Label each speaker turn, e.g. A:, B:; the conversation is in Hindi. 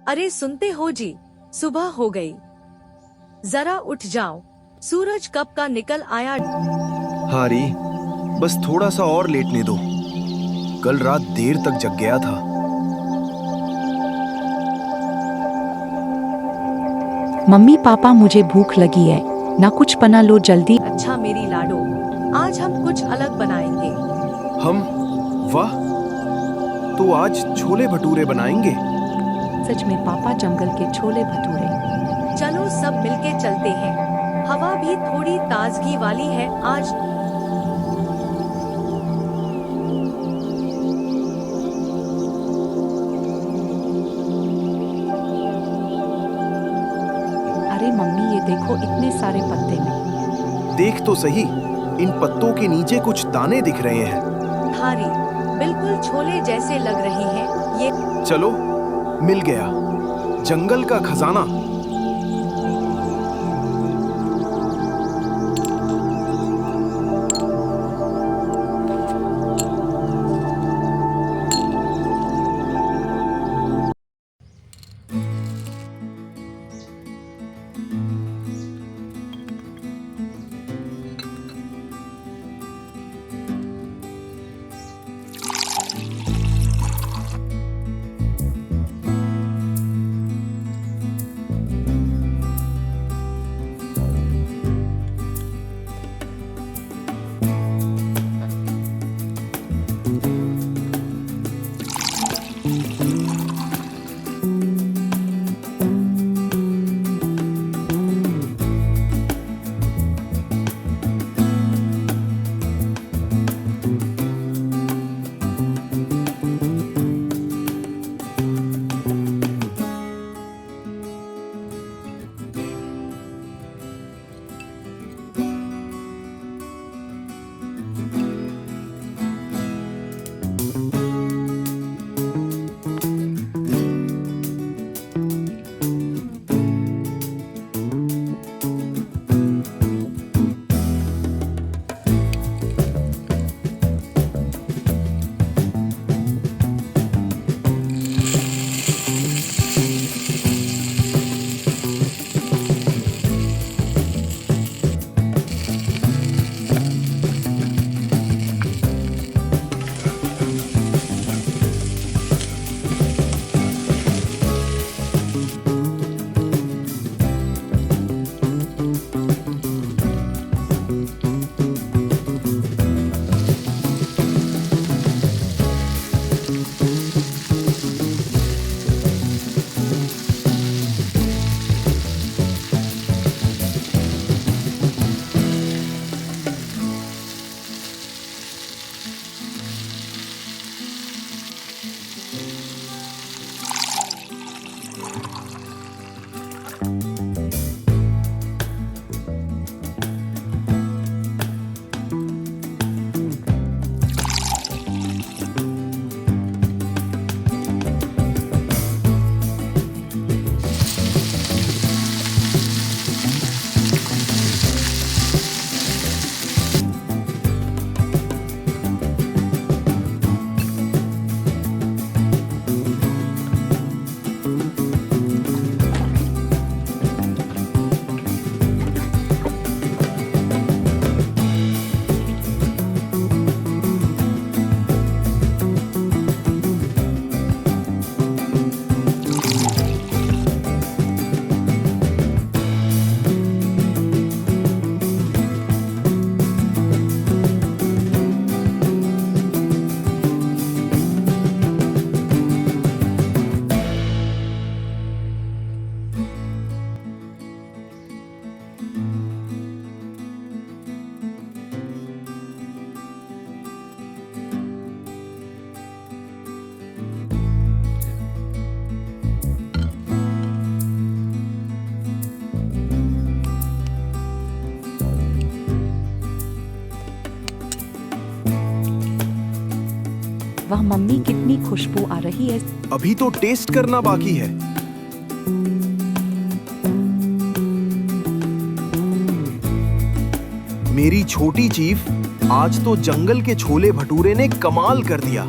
A: अरे सुनते हो जी, सुबह हो गई, जरा उठ जाओ, सूरज कब का निकल आया।
B: हारी, बस थोड़ा सा और लेटने दो। कल रात देर तक जग गया था।
C: मम्मी पापा मुझे भूख लगी है, ना कुछ बना लो जल्दी।
A: अच्छा मेरी लाडो, आज हम कुछ अलग बनाएंगे।
B: हम? वाह, तो आज छोले भटूरे बनाएंगे।
C: सच में पापा, जंगल के छोले भटूरे।
A: चलो सब मिलके चलते हैं, हवा भी थोड़ी ताजगी वाली है आज।
C: अरे मम्मी, ये देखो इतने सारे पत्ते में।
B: देख तो सही, इन पत्तों के नीचे कुछ दाने दिख रहे हैं।
A: हारी, बिल्कुल छोले जैसे लग रही हैं ये।
B: चलो, मिल गया जंगल का खजाना।
C: वाह मम्मी कितनी खुशबू आ रही है।
B: अभी तो टेस्ट करना बाकी है। मेरी छोटी चीफ, आज तो जंगल के छोले भटूरे ने कमाल कर दिया।